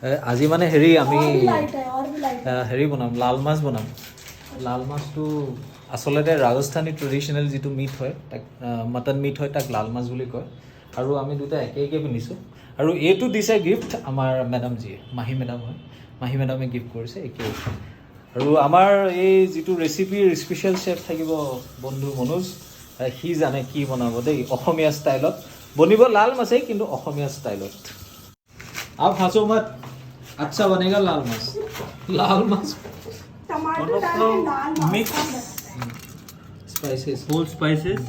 আজি মানে হেৰি আমি হেৰি বনাম লাল মাছ বনাম লাল মাছটো আচলতে ৰাজস্থানী ট্ৰেডিশ্যনেল যিটো মিট হয় তাক মটন মিট হয় তাক লাল মাছ বুলি কয় আৰু আমি দুটা একে পিন্ধিছোঁ আৰু এইটো দিছে গিফ্ট আমাৰ মেডামজীয়ে মাহী মেডাম হয় মাহী মেডামে গিফ্ট কৰিছে একে আৰু আমাৰ এই যিটো ৰেচিপিৰ স্পেচিয়েল চেফ থাকিব বন্ধু মনোজ সি জানে কি বনাব দেই অসমীয়া ষ্টাইলত বনিব লাল মাছেই কিন্তু অসমীয়া ষ্টাইলত आप हंसो मत अच्छा बनेगा लाल माछ टमाटर डाल के लाल माछ मिक्स स्पाइसेस होल स्पाइसेस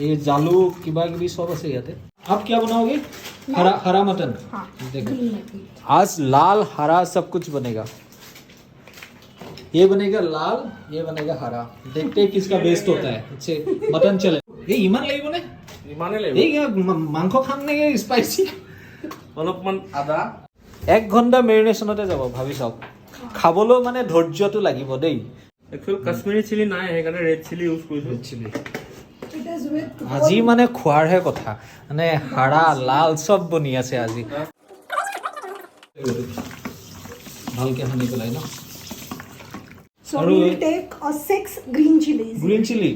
ये जालूक किबा किबी सब আছে ইয়াতে आप क्या बनाओगे हरा मटन हाँ, देखो green है। आज लाल हरा सब कुछ बनेगा ये बनेगा लाल ये बनेगा हरा देखते हैं किसका बेस्ट होता है अच्छे मटन चले ये इमान লাগিব নে ইমানে লাগিব এই মাংস খাম নে স্পাইসি অলপমান আদা 1 ঘন্টা মেৰিনেশ্যনতে যাব ভাবি চাওক খাবলৈ মানে ধৈৰ্যটো লাগিব দেই একচুৱেলি কাশ্মীৰী চিলি নাই সেইকাৰণে ৰেড চিলি ইউজ কৰিছোঁ চিলি It is with আজি মানে খোৱাৰহে কথা মানে হাৰা লাল চব বনি আছে আজি ভালকে সানি পেলাই ন so we will take 6 green chilies. Green chilli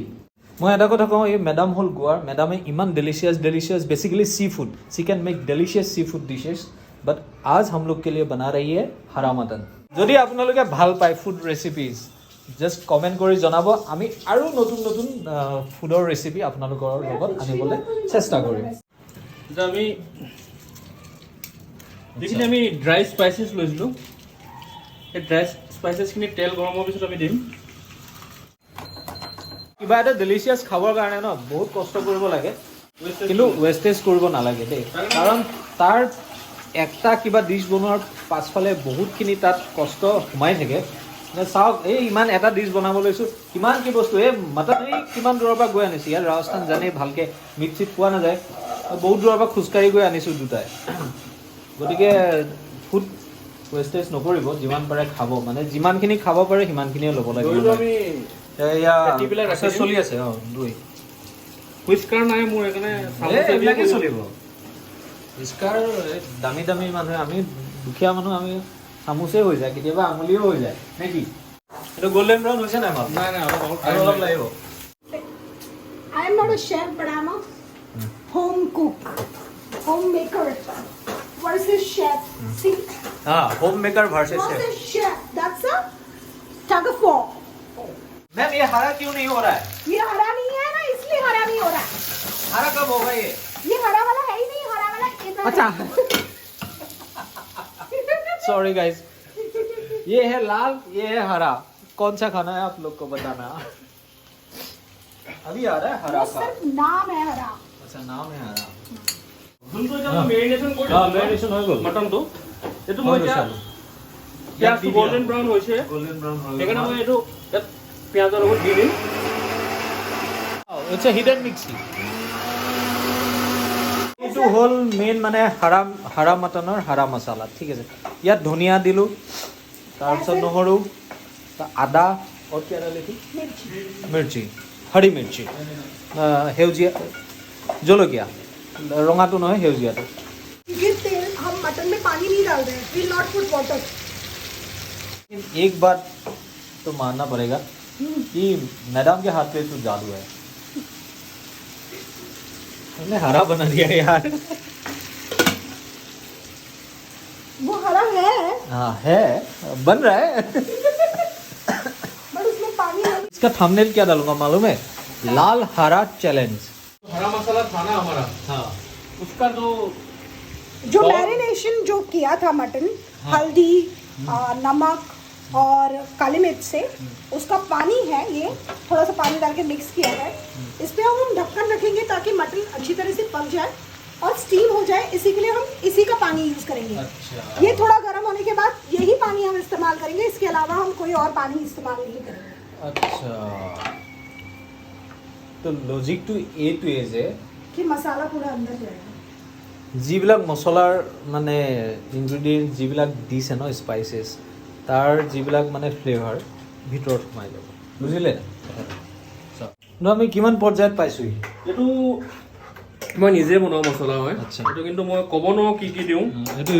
মই এটা কথা কওঁ এই মেডাম হ'ল গোৱাৰ মেডামে ইমান delicious basically seafood she can make delicious seafood dishes but आज हम लोग के लिए बना रही है हरा मटन যদি আপোনালোকে ভাল পায় ফুড ৰেচিপিজ জাস্ট কমেন্ট কৰি জনাব আমি আৰু নতুন নতুন ফুডৰ ৰেচিপি আপোনালোকৰ লগত আনিবলৈ চেষ্টা কৰিম এতিয়া আমি যিখিনি আমি ড্ৰাই স্পাইচেছ লৈছিলোঁ এই ড্ৰাই স্পাইচেছখিনি তেল গৰম হোৱাৰ পিছত আমি দিম কিবা এটা ডেলিচিয়াছ খাবৰ কাৰণে ন বহুত কষ্ট কৰিব লাগে কিন্তু ৱেষ্টেজ কৰিব নালাগে দেই কাৰণ তাৰ একটা কিবা ডিছ বনোৱাৰ পাছফালে বহুতখিনি তাত কষ্ট সোমাই থাকে চাওক এই ইমান এটা ডিছ বনাব লৈছোঁ কিমান কি বস্তু এই মটন এই কিমান দূৰৰ পৰা গৈ আনিছোঁ ইয়াত ৰাজস্থান জানেই ভালকৈ মিট চিট পোৱা নাযায় বহুত দূৰৰ পৰা খোজকাঢ়ি গৈ আনিছোঁ দুটাই গতিকে ফুড ৱেষ্টেজ নকৰিব যিমান পাৰে খাব মানে যিমানখিনি খাব পাৰে সিমানখিনিয়ে ল'ব লাগে দৈটো আমি এয়া কাটিবিলাক ৰাখি দিম। চলি আছে অঁ দৈ হুইস্কাৰ নাই মোৰ সেইকাৰণে এইবিলাকে চলিব হুইস্কাৰ দামী দামী মানুহে আমি দুখীয়া মানুহ আমি চামুচেই হৈ যায় কেতিয়াবা আঙুলিও হৈ যায় নে কি এইটো গল্ডেন ব্ৰাউন হৈছে নাই মাল নাই নাই অলপ আৰু অলপ লাগিব I am not a chef, but I am a home cook, homemaker versus chef. See, हाँ home maker versus chef versus chef. That's a tug of war. Ma'am ये हरा क्यों नहीं हो रहा है ये हरा नहीं है ना, इसलिए हरा नहीं हो रहा है. हरा कब होगा ये हरा वाला है ही नहीं, हरा वाला इधर अच्छा सॉरी गाइस ये है लाल ये है हरा कौन सा खाना है आप लोग को बताना अभी आ रहा है हरा वो का सिर्फ नाम है हरा. अच्छा नाम है हरा যোনটো এতিয়া মেৰিনেশ্যন কৰি हाँ मेरिनेशन हो गया মটনটো এইটো মই এতিয়া পিঁয়াজটো গল্ডেন ব্ৰাউন হৈছে गोल्डन ब्राउन हो সেইকাৰণে মই এইটো ইয়াত পিঁয়াজৰ লগত দি দিম इट्स अ हिडन मिक्सी এইটো হ'ল মেইন মানে হাৰা মটনৰ হাৰা মছলা ঠিক আছে ইয়াত ধনিয়া দিলোঁ তাৰপিছত নহৰু আদা और क्या डाली थी मिर्ची हरी मिर्ची সেউজীয়া জলকীয়া ৰঙাটো নহয় সেউজীয়াটো ये तेल हम मटन में पानी नहीं डाल रहे हैं. We will not put water. एक बात तो मानना पड़ेगा कि मैडम के हाथ पे तो जादू है हमने हरा बना दिया यार वो हरा है, हाँ है बन रहा है बट उसमें पानी नहीं. इसका थंबनेल क्या डालूंगा मालूम है लाल हरा चैलेंज हरा मसाला था ना हमारा हाँ उसका जो जो और- मैरिनेशन जो किया था मटन हल्दी नमक और काली मिर्च से उसका पानी है ये थोड़ा सा पानी डाल के मिक्स किया है इस पे हम ढक्कन रखेंगे ताकि मटन अच्छी तरह से पक जाए और स्टीम हो जाए इसी के लिए हम इसी का पानी यूज़ करेंगे. अच्छा ये थोड़ा गर्म होने के बाद यही पानी हम इस्तेमाल करेंगे इसके अलावा हम कोई और पानी इस्तेमाल नहीं करेंगे. अच्छा तो लॉजिक टू ए যে कि मसाला पूरा अंदर जाएगा. যিবিলাক মছলাৰ মানে ইনগ্ৰেডিয়েণ্ট যিবিলাক দিছে ন স্পাইচেছ তাৰ যিবিলাক মানে ফ্লেভাৰ ভিতৰত সোমাই যাব বুজিলে কথাটো আমি কিমান পৰ্যায়ত পাইছোঁহি এইটো মই নিজে বনোৱা মছলা হয় আচ্ছা। এইটো কিন্তু মই ক'ব নোৱাৰোঁ কি কি দিওঁ এইটো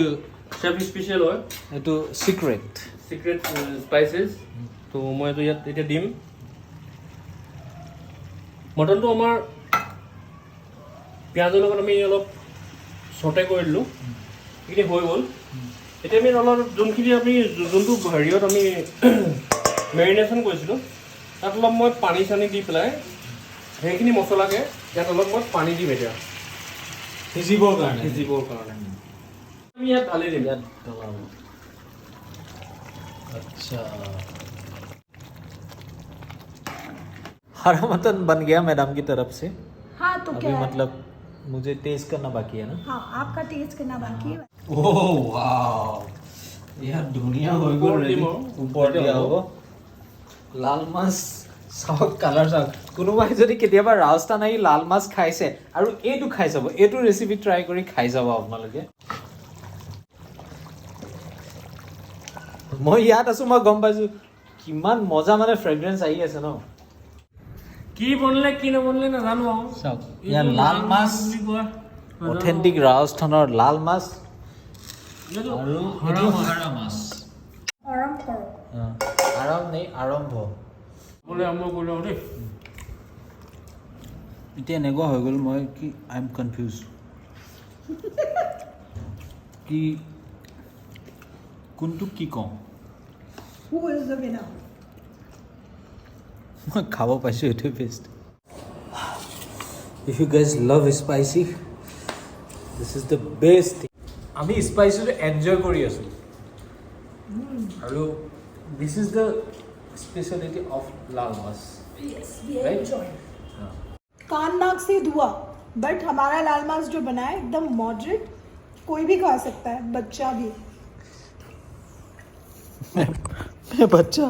চেফ স্পেচিয়েল হয় এইটো চিক্ৰেট সিক্ৰেট স্পাইচেছ তো মই এইটো ইয়াত এতিয়া দিম মটনটো আমাৰ পিঁয়াজৰ লগত আমি অলপ ছটে কৰি দিলোঁ এইখিনি হৈ গ'ল এতিয়া আমি অলপ যোনখিনি আমি যোনটো হেৰিয়ত আমি মেৰিনেশ্যন কৰিছিলোঁ তাত অলপ মই পানী চানী দি পেলাই সেইখিনি মছলাকে ইয়াত অলপ মই পানী দিম এতিয়া সিজিবৰ কাৰণে আমি ইয়াত ঢালি দিম ইয়াত ঢলাব अच्छा हरा मटन बन गया मैडम की तरफ से हाँ तो अभी क्या है? मतलब मुझे टेस्ट करना बाकी है ना हाँ आपका टेस्ट करना बाकी है ओह वाव यार दुनिया हो गई ऊपर रेडी दिम ऊपर दिया हो লাল মাছ চাওক কালাৰ চাওক কোনোবাই যদি কেতিয়াবা ৰাজস্থান আহি লাল মাছ খাইছে আৰু এইটো খাই চাব এইটো ৰেচিপি ট্ৰাই কৰি খাই যাব আপোনালোকে মই ইয়াত আছো মই গম পাইছো কিমান মজা মানে ফ্ৰেগ্ৰেন্স আহি আছে ন কি বনলে কি নবনলে নাজানো আৰু চাওক ইয়াৰ লাল মাছ অথেন্টিক ৰাজস্থানৰ লাল মাছ আৰু এইটো হাৰা মাছ आराम करो আৰম্ভ নেই আৰম্ভ বোলে আৰম্ভ কৰি লওঁ দেই এতিয়া এনেকুৱা হৈ গ'ল মই কি আই এম কনফিউজ কি কোনটো কি কওঁ Who is the winner? মই খাব পাইছোঁ এইটোৱে best if you guys love spicy this is the best thing আমি স্পাইচিটো এনজয় কৰি আছোঁ আৰু this is the speciality of লাল মাছ Yes, we Right? enjoy. कान नाक से धुआ बट हमारा लाल मांस जो बना है एकदम मॉडरेट कोई भी खा सकता है बच्चा भी बच्चा